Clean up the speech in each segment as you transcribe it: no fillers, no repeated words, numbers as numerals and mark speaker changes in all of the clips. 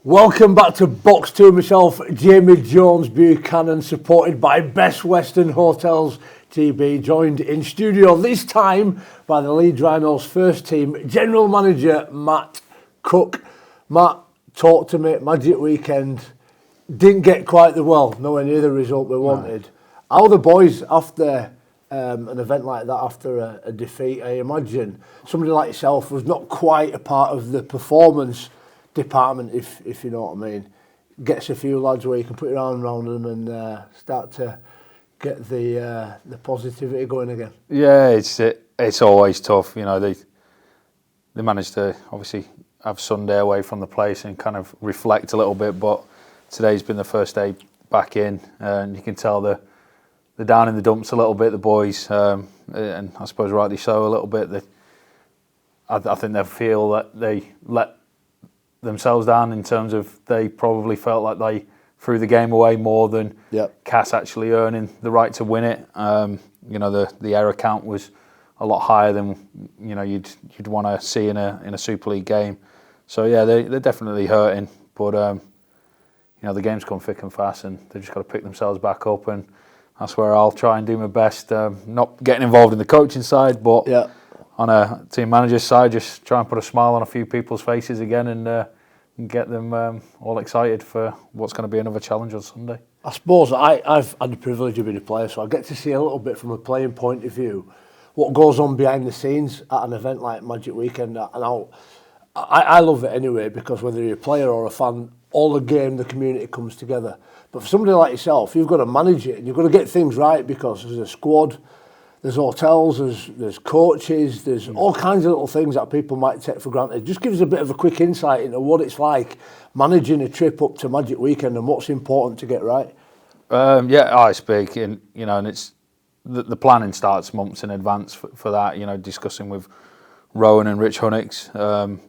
Speaker 1: Welcome back to Box 2. Myself, Jamie Jones-Buchanan, supported by Best Western Hotels TB, joined in studio this time by the Leeds Rhinos first team General Manager Matt Cook. Matt, talk to me. Magic weekend didn't get quite nowhere near the result we wanted. How are the boys after an event like that, after a defeat? I imagine somebody like yourself was not quite a part of the performance department, if you know what I mean. Gets a few lads where you can put your arm around them and start to get the positivity going again.
Speaker 2: Yeah, it's always tough. You know, they managed to obviously have Sunday away from the place and kind of reflect a little bit, but today's been the first day back in, and you can tell they're down in the dumps a little bit, the boys, and I suppose rightly so a little bit. I think they feel that they let themselves down in terms of they probably felt like they threw the game away more than Cass actually earning the right to win it. You know, the error count was a lot higher than you'd want to see in a Super League game. So yeah, they're definitely hurting, but the games come thick and fast, and they've just got to pick themselves back up, and that's where I'll try and do my best. Not getting involved in the coaching side, but on a team manager's side, just try and put a smile on a few people's faces again and get them all excited for what's going to be another challenge on Sunday.
Speaker 1: I suppose I've had the privilege of being a player, so I get to see a little bit from a playing point of view what goes on behind the scenes at an event like Magic Weekend. And I love it anyway, because whether you're a player or a fan, all the game, the community comes together. But for somebody like yourself, you've got to manage it and you've got to get things right, because there's a squad, there's hotels, there's coaches, there's all kinds of little things that people might take for granted. Just give us a bit of a quick insight into what it's like managing a trip up to Magic Weekend and what's important to get right.
Speaker 2: I speak, and it's the planning starts months in advance for that. Discussing with Rowan and Rich Hunnix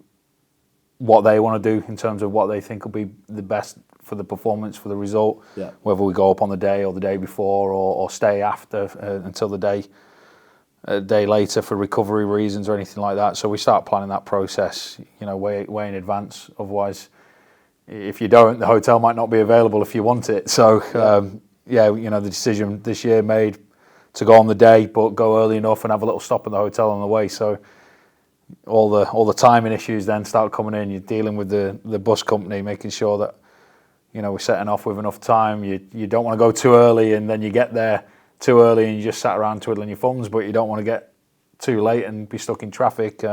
Speaker 2: what they want to do in terms of what they think will be the best for the performance, for the result. Whether we go up on the day or the day before, or stay after until the day. A day later for recovery reasons or anything like that. So we start planning that process, way in advance. Otherwise, if you don't, the hotel might not be available if you want it. So the decision this year made to go on the day, but go early enough and have a little stop at the hotel on the way. So all the timing issues then start coming in. You're dealing with the bus company, making sure that we're setting off with enough time. You don't want to go too early, and then you get there too early and you just sat around twiddling your thumbs, but you don't want to get too late and be stuck in traffic.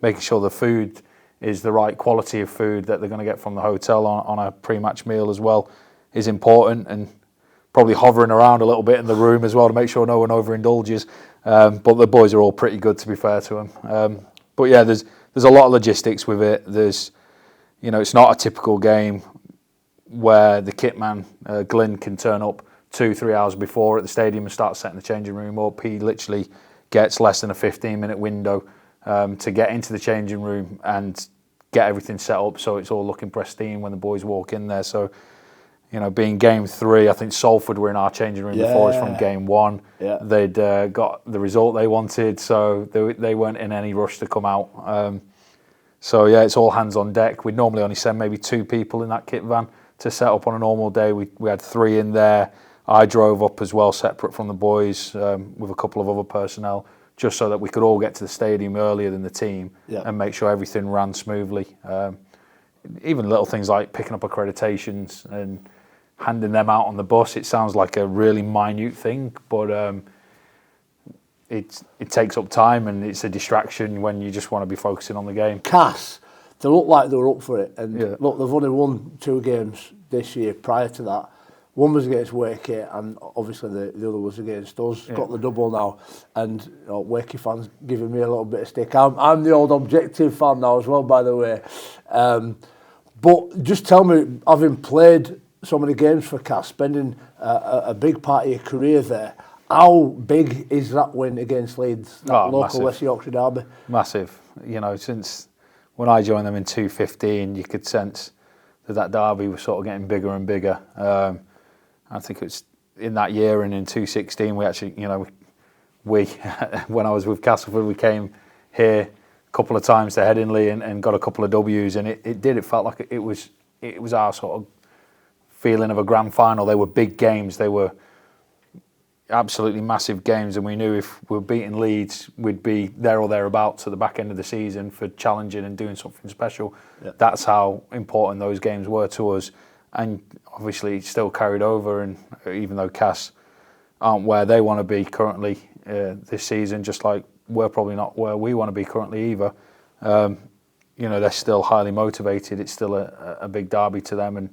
Speaker 2: Making sure the food is the right quality of food that they're going to get from the hotel on a pre-match meal as well is important, and probably hovering around a little bit in the room as well to make sure no one overindulges. But the boys are all pretty good, to be fair to them. But yeah, there's a lot of logistics with it. There's, it's not a typical game where the kit man, Glyn, can turn up 2-3 hours before at the stadium and start setting the changing room up. He literally gets less than a 15-minute window to get into the changing room and get everything set up so it's all looking pristine when the boys walk in there. So, being game 3, I think Salford were in our changing room before us from game 1. They'd got the result they wanted, so they weren't in any rush to come out. So yeah, it's all hands on deck. We'd normally only send maybe 2 people in that kit van to set up on a normal day. We had 3 in there. I drove up as well, separate from the boys, with a couple of other personnel, just so that we could all get to the stadium earlier than the team and make sure everything ran smoothly. Even little things like picking up accreditations and handing them out on the bus. It sounds like a really minute thing, but it takes up time and it's a distraction when you just want to be focusing on the game.
Speaker 1: Cass, they look like they were up for it, and look, they've only won 2 games this year. Prior to that, one was against Wakey, and obviously the other was against us. Got the double now, and Wakey fans giving me a little bit of stick. I'm the old Objective fan now as well, by the way. But just tell me, having played so many games for Cass, spending a big part of your career there, how big is that win against Leeds, that local massive. West Yorkshire derby?
Speaker 2: Massive. Since when I joined them in 2015, you could sense that derby was sort of getting bigger and bigger. I think it was in that year, and in 2016, we actually, when I was with Castleford, we came here a couple of times to Headingley and got a couple of W's, and it felt like it was it was our sort of feeling of a grand final. They were big games. They were absolutely massive games, and we knew if we were beating Leeds, we'd be there or thereabouts at the back end of the season for challenging and doing something special. Yeah. That's how important those games were to us, and obviously it's still carried over. And even though Cass aren't where they want to be currently this season, just like we're probably not where we want to be currently either, you know, they're still highly motivated. It's still a big derby to them, and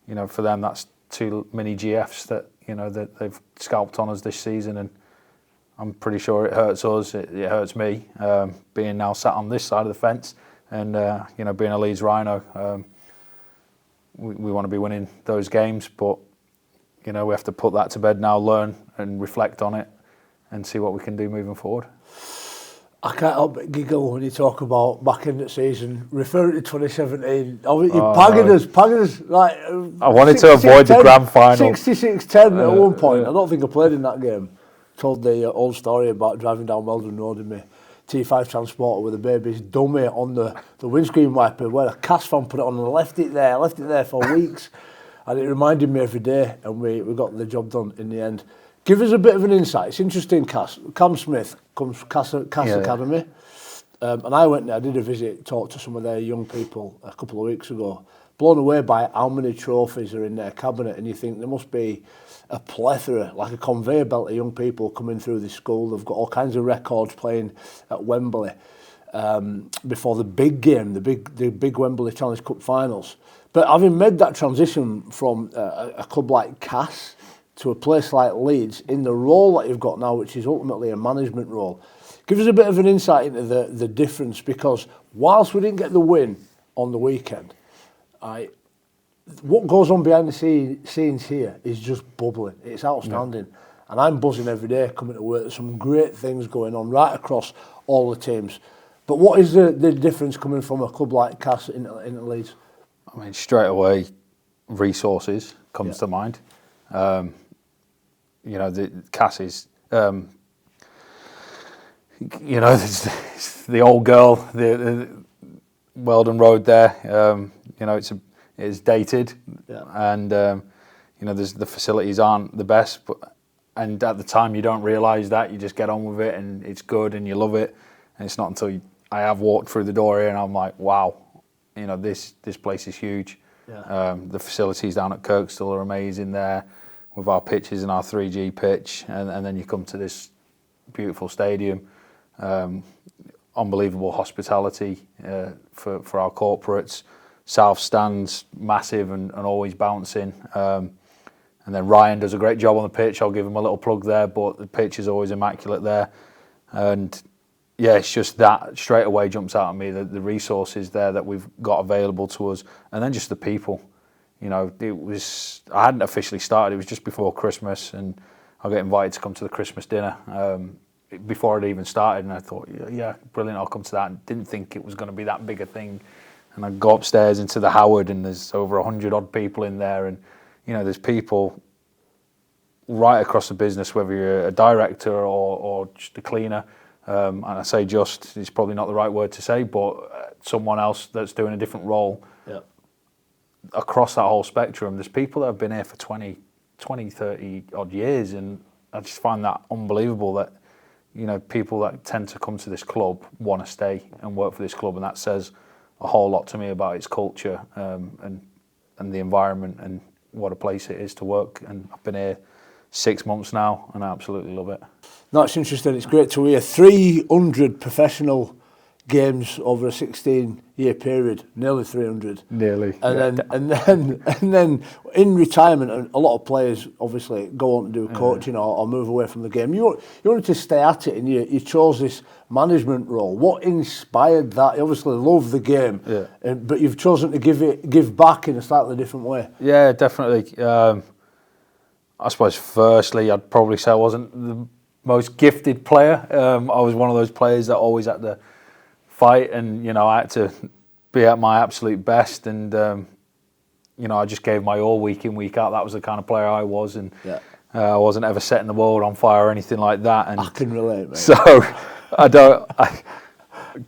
Speaker 2: you know, for them that's two mini GFs that, you know, that they've scalped on us this season, and I'm pretty sure it hurts us. It hurts me, being now sat on this side of the fence, and you know, being a Leeds Rhino, we want to be winning those games, but you know, we have to put that to bed now, learn and reflect on it, and see what we can do moving forward.
Speaker 1: I can't help but giggle when you talk about back in the season, referring to 2017. You're pagging us like.
Speaker 2: I wanted to avoid the grand final.
Speaker 1: 66-10 at one point. I don't think I played in that game. Told the old story about driving down Weldon Road in my T5 transporter with a baby's dummy on the windscreen wiper, where a Cass fan put it on and left it there for weeks. And it reminded me every day, and we got the job done in the end. Give us a bit of an insight. It's interesting, Cass. Cam Smith comes from Cass Academy. And I went there, I did a visit, talked to some of their young people a couple of weeks ago. Blown away by how many trophies are in their cabinet, and you think there must be a plethora, like a conveyor belt of young people coming through this school. They've got all kinds of records playing at Wembley before the big game, the big Wembley Challenge Cup finals. But having made that transition from a club like Cass to a place like Leeds, in the role that you've got now, which is ultimately a management role, give us a bit of an insight into the difference, because whilst we didn't get the win on the weekend, what goes on behind the scenes here is just bubbling. It's outstanding. Yeah. And I'm buzzing every day coming to work. There's some great things going on right across all the teams. But what is the difference coming from a club like Cass into Leeds?
Speaker 2: I mean, straight away, resources comes to mind. You know, the Cass is, you know, it's the old girl, the Weldon Road there. You know, it's dated, and you know, the facilities aren't the best. And at the time, you don't realise that. You just get on with it, and it's good, and you love it. And it's not until I have walked through the door here, and I'm like, wow, you know, this place is huge. Yeah. The facilities down at Kirkstall are amazing there, with our pitches and our 3G pitch, and then you come to this beautiful stadium, unbelievable hospitality for our corporates, south stands massive and always bouncing, and then Ryan does a great job on the pitch. I'll give him a little plug there, but the pitch is always immaculate there, and yeah, it's just that straight away jumps out at me, the resources there that we've got available to us, and then just the people. You know, I hadn't officially started, it was just before Christmas, and I got invited to come to the Christmas dinner before it even started, and I thought, yeah, brilliant, I'll come to that, and didn't think it was going to be that big a thing. And I go upstairs into the Howard, and there's over 100 odd people in there, and you know, there's people right across the business, whether you're a director or just a cleaner, and I say just, it's probably not the right word to say, but someone else that's doing a different role. Yeah. Across that whole spectrum, there's people that have been here for 20, 30 odd years, and I just find that unbelievable that, you know, people that tend to come to this club want to stay and work for this club, and that says a whole lot to me about its culture, and the environment, and what a place it is to work. And I've been here 6 months now, and I absolutely love it. That's
Speaker 1: interesting. It's great to hear. 300 professional games over a 16-year period, nearly 300.
Speaker 2: Nearly.
Speaker 1: And then in retirement, and a lot of players obviously go on to do coaching or move away from the game. You wanted to stay at it, and you chose this management role. What inspired that? You obviously love the game, but you've chosen to give back in a slightly different way.
Speaker 2: Yeah, definitely. I suppose firstly, I'd probably say I wasn't the most gifted player. I was one of those players that always had to fight, and you know, I had to be at my absolute best, and you know, I just gave my all week in, week out. That was the kind of player I was, and I wasn't ever setting the world on fire or anything like that. And
Speaker 1: I can relate, mate.
Speaker 2: So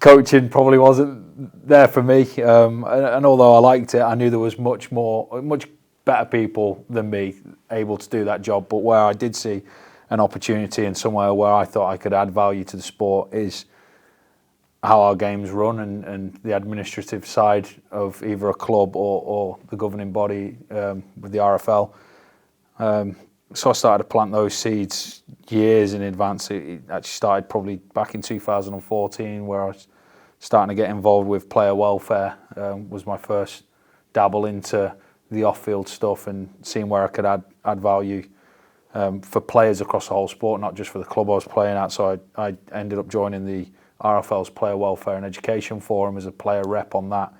Speaker 2: coaching probably wasn't there for me. And although I liked it, I knew there was much better people than me able to do that job. But where I did see an opportunity and somewhere where I thought I could add value to the sport is how our games run and the administrative side of either a club or the governing body with the RFL. So I started to plant those seeds years in advance. It actually started probably back in 2014, where I was starting to get involved with player welfare. Was my first dabble into the off-field stuff and seeing where I could add value for players across the whole sport, not just for the club I was playing at. So I ended up joining the RFL's Player Welfare and Education Forum as a player rep on that,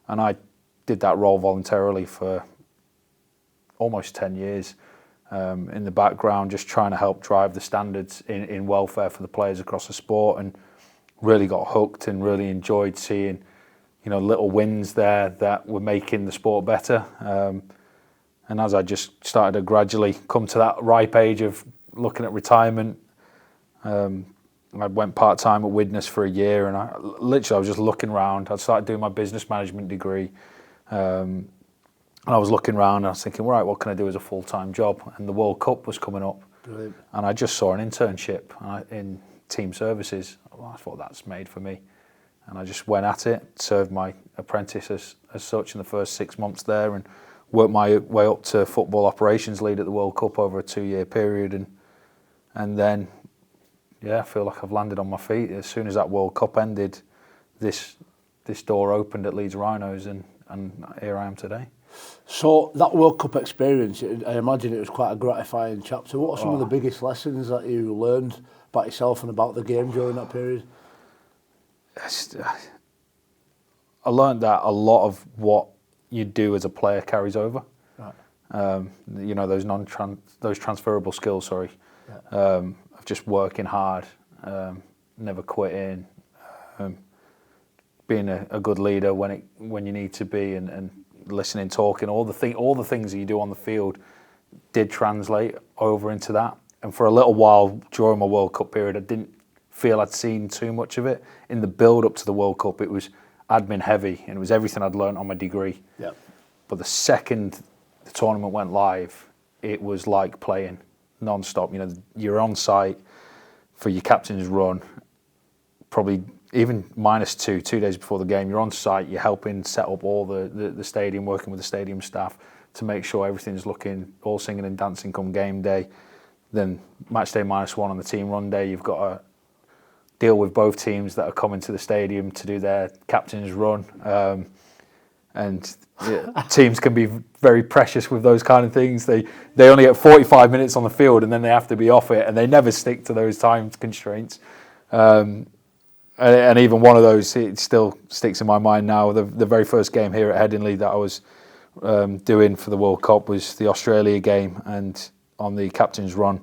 Speaker 2: and I did that role voluntarily for almost 10 years in the background, just trying to help drive the standards in welfare for the players across the sport, and really got hooked and really enjoyed seeing, little wins there that were making the sport better. And as I just started to gradually come to that ripe age of looking at retirement, I went part-time at Widnes for a year, and I was just looking around. I'd started doing my business management degree, and I was looking around and I was thinking, right, what can I do as a full-time job? And the World Cup was coming up.
Speaker 1: Brilliant.
Speaker 2: And I just saw an internship in team services. Well, I thought that's made for me. And I just went at it, served my apprentice as such in the first 6 months there, and worked my way up to football operations lead at the World Cup over a 2-year period. And then, I feel like I've landed on my feet. As soon as that World Cup ended, this door opened at Leeds Rhinos, and here I am today.
Speaker 1: So that World Cup experience, I imagine it was quite a gratifying chapter. What are some of the biggest lessons that you learned about yourself and about the game during that period?
Speaker 2: I learned that a lot of what you do as a player carries over. Right. Those transferable skills. Sorry. Yeah. Of just working hard, never quitting, being a good leader when you need to be, and listening, talking, all the things that you do on the field did translate over into that. And for a little while during my World Cup period, I didn't feel I'd seen too much of it. In the build up to the World Cup, it was admin heavy, and it was everything I'd learned on my degree. Yep. But the second the tournament went live, it was like playing non-stop. You're on site for your captain's run, probably even -2 days before the game. You're on site, you're helping set up all the stadium, working with the stadium staff to make sure everything's looking all singing and dancing come game day. Then match day -1 on the team run day, you've got to deal with both teams that are coming to the stadium to do their captain's run. And teams can be very precious with those kind of things. They only get 45 minutes on the field, and then they have to be off it, and they never stick to those time constraints. And even one of those, it still sticks in my mind now. The very first game here at Headingley that I was doing for the World Cup was the Australia game, and on the captain's run,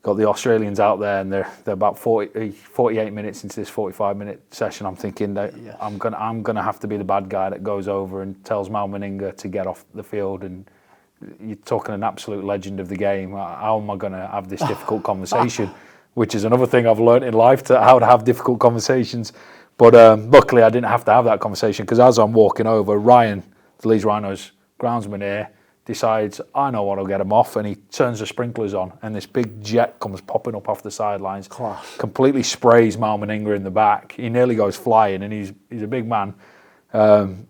Speaker 2: got the Australians out there, and they're about 48 minutes into this 45-minute session. I'm thinking that I'm gonna have to be the bad guy that goes over and tells Mal Meninga to get off the field. And you're talking an absolute legend of the game. How am I gonna have this difficult conversation? Which is another thing I've learned in life, how to have difficult conversations. But luckily, I didn't have to have that conversation, because as I'm walking over, Ryan, the Leeds Rhinos groundsman here, decides, I know what'll get him off, and he turns the sprinklers on, and this big jet comes popping up off the sidelines. Class. Completely sprays Mal Meninga in the back. He nearly goes flying, and he's a big man. And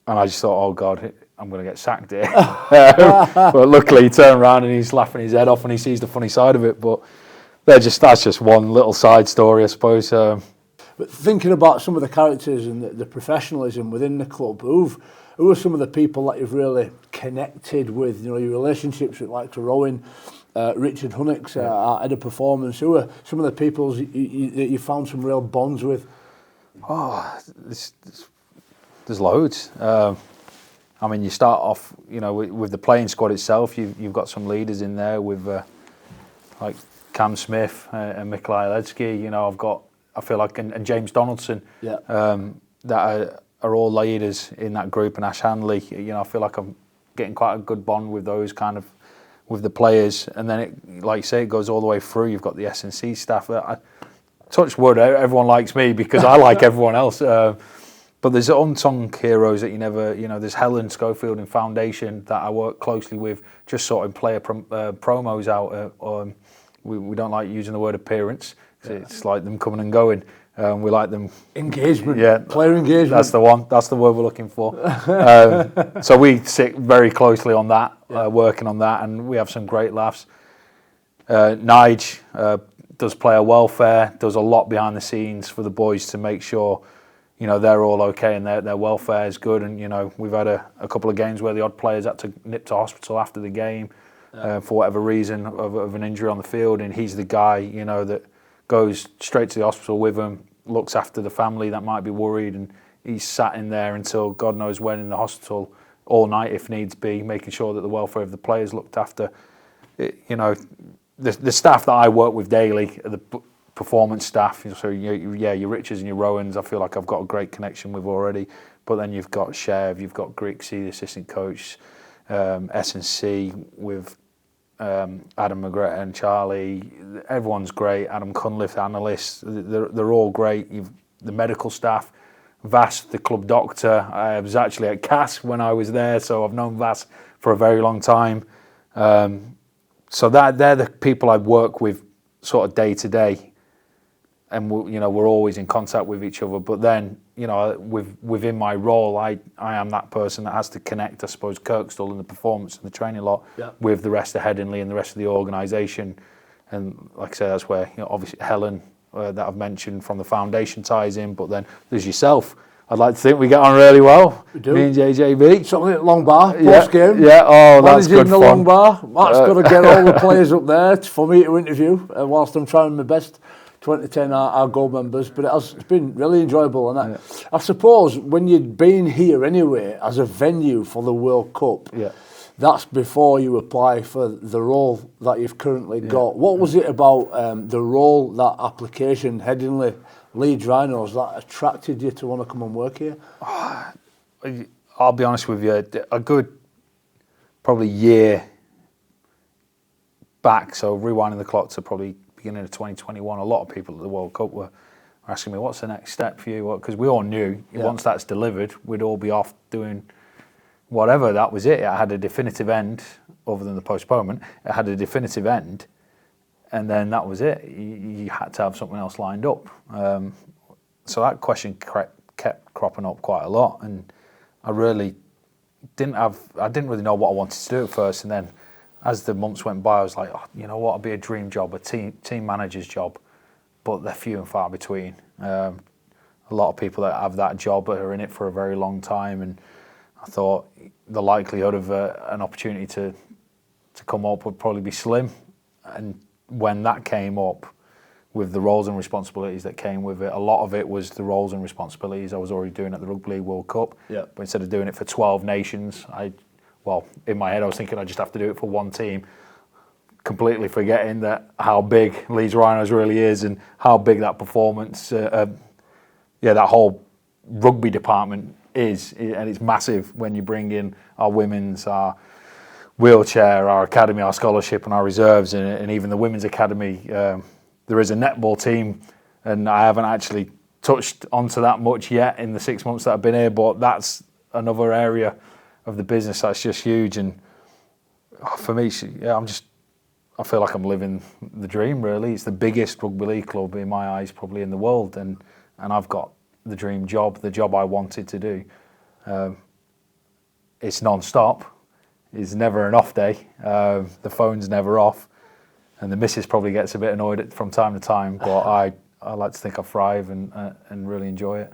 Speaker 2: I just thought, oh God, I'm going to get sacked here. But luckily, he turned around and he's laughing his head off, and he sees the funny side of it. But that's just one little side story, I suppose.
Speaker 1: But thinking about some of the characters and the professionalism within the club, who are some of the people that you've really connected with? Your relationships with, like, Rowan, Richard Hunnix, our head of performance. Who are some of the people that you found some real bonds with?
Speaker 2: Oh, there's loads. You start off, with the playing squad itself. You've got some leaders in there with, like Cam Smith and Mikołaj Ledski. I feel like, and James Donaldson, that are all leaders in that group, and Ash Hanley. I feel like I'm getting quite a good bond with those with the players. And then, like you say, it goes all the way through. You've got the S&C staff. touch wood, everyone likes me because I like everyone else. But there's unsung heroes that you never, there's Helen Schofield in Foundation that I work closely with, just sorting player promos out. We don't like using the word appearance, 'cause it's like them coming and going. We like them...
Speaker 1: Engagement.
Speaker 2: Yeah.
Speaker 1: Player engagement.
Speaker 2: That's the one. That's the word we're looking for. So we sit very closely on that, working on that, and we have some great laughs. Nige does player welfare, does a lot behind the scenes for the boys to make sure they're all okay and their welfare is good. And we've had a couple of games where the odd players had to nip to hospital after the game for whatever reason of an injury on the field, and he's the guy that goes straight to the hospital with them, looks after the family that might be worried, and he's sat in there until God knows when in the hospital all night if needs be, making sure that the welfare of the players looked after. The staff that I work with daily are the performance staff. So your Riches and your Rowans, I feel like I've got a great connection with already. But then you've got Chev, you've got Grixie, the assistant coach, S&C with Adam McGregor and Charlie. Everyone's great. Adam Cunliffe, the analysts, they're all great. The medical staff, Vass, the club doctor. I was actually at CAS when I was there, so I've known Vass for a very long time. So they're the people I work with sort of day to day, and we're always in contact with each other. But then within my role, I am that person that has to connect, I suppose, Kirkstall and the performance and the training lot with the rest of Headingley and the rest of the organisation. And like I say, that's where obviously Helen that I've mentioned from the foundation ties in. But then there's yourself. I'd like to think we get on really well.
Speaker 1: We do.
Speaker 2: Me and JJB.
Speaker 1: Something at Long Bar, post game.
Speaker 2: Yeah, oh, that's good
Speaker 1: Managing the
Speaker 2: fun.
Speaker 1: Long Bar. Matt's got to get all the players up there for me to interview, whilst I'm trying my best to entertain our Go members. But it's been really enjoyable. And I suppose when you'd been here anyway as a venue for the World Cup, that's before you apply for the role that you've currently got. What was it about the role, that application, Headingley, Leeds Rhinos, that attracted you to want to come and work here?
Speaker 2: I'll be honest with you, a good probably year back, so rewinding the clock to probably beginning of 2021, a lot of people at the World Cup were asking me, what's the next step for you? Because we all knew once that's delivered, we'd all be off doing whatever. That was it. It had a definitive end, other than the postponement. It had a definitive end. And then that was it. You had to have something else lined up. So that question kept cropping up quite a lot, and I didn't really know what I wanted to do at first. And then as the months went by, I was like, you know what, it'd be a dream job, a team manager's job, but they're few and far between. A lot of people that have that job are in it for a very long time, and I thought the likelihood of an opportunity to come up would probably be slim. And when that came up with the roles and responsibilities that came with it, a lot of it was the roles and responsibilities I was already doing at the Rugby League World Cup. But instead of doing it for 12 nations, in my head I was thinking I just have to do it for one team, completely forgetting that how big Leeds Rhinos really is and how big that performance, that whole rugby department is, and it's massive when you bring in our women's, our wheelchair, our academy, our scholarship and our reserves, and even the women's academy. There is a netball team, and I haven't actually touched onto that much yet in the 6 months that I've been here, but that's another area of the business that's just huge. And for me, I feel like I'm living the dream, really. It's the biggest rugby league club in my eyes probably in the world, and I've got the dream job, the job I wanted to do. It's non-stop. It's never an off day. The phone's never off. And the missus probably gets a bit annoyed from time to time, but I like to think I thrive and really enjoy it.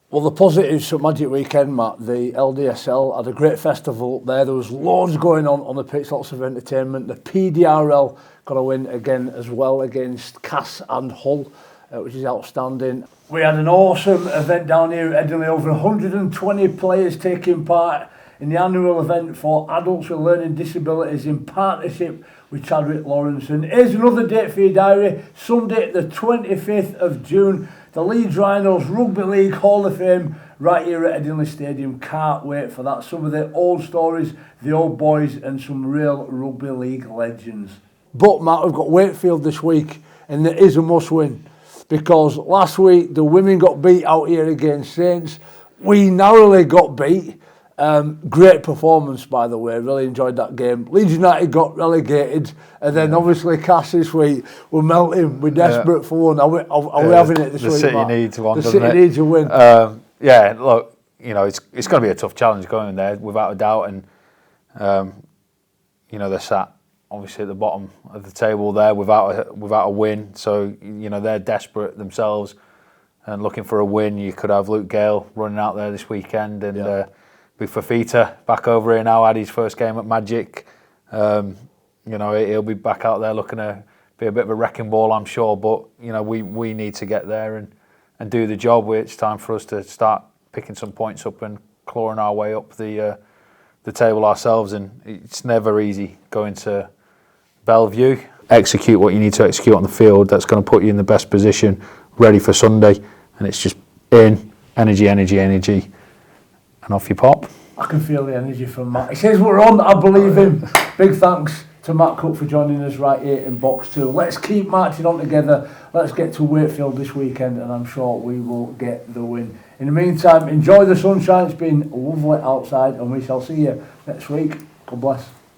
Speaker 1: Well, the positives for Magic Weekend, Matt, the LDSL had a great festival up there. There was loads going on the pitch, lots of entertainment. The PDRL got a win again as well against Cass and Hull, which is outstanding. We had an awesome event down here at Headingley, over 120 players taking part in the annual event for adults with learning disabilities in partnership with Chadwick Lawrence. And here's another date for your diary, Sunday the 25th of June, the Leeds Rhinos Rugby League Hall of Fame right here at Headingley Stadium. Can't wait for that. Some of the old stories, the old boys and some real rugby league legends. But Matt, we've got Wakefield this week and it is a must win. because last week the women got beat out here against Saints. We narrowly got beat. Great performance, by the way. Really enjoyed that game. Leeds United got relegated, and then obviously Cass this week. We're melting. We're desperate for one. Are we having it this week?
Speaker 2: The City
Speaker 1: Matt?
Speaker 2: needs one.
Speaker 1: The City needs a win.
Speaker 2: Yeah, look, it's going to be a tough challenge going there, without a doubt, and they're sat obviously at the bottom of the table there without a win. So they're desperate themselves and looking for a win. You could have Luke Gale running out there this weekend, and with Fafita back over here now, had his first game at Magic. He'll be back out there looking to be a bit of a wrecking ball, I'm sure. But we need to get there and do the job. It's time for us to start picking some points up and clawing our way up the table ourselves. And it's never easy going to Bellevue. Execute what you need to execute on the field. That's going to put you in the best position, ready for Sunday. And it's just energy, and off you pop.
Speaker 1: I can feel the energy from Matt. He says we're on. I believe him. Big thanks to Matt Cook for joining us right here in Box 2. Let's keep marching on together. Let's get to Wakefield this weekend, and I'm sure we will get the win. In the meantime, enjoy the sunshine. It's been lovely outside, and we shall see you next week. God bless.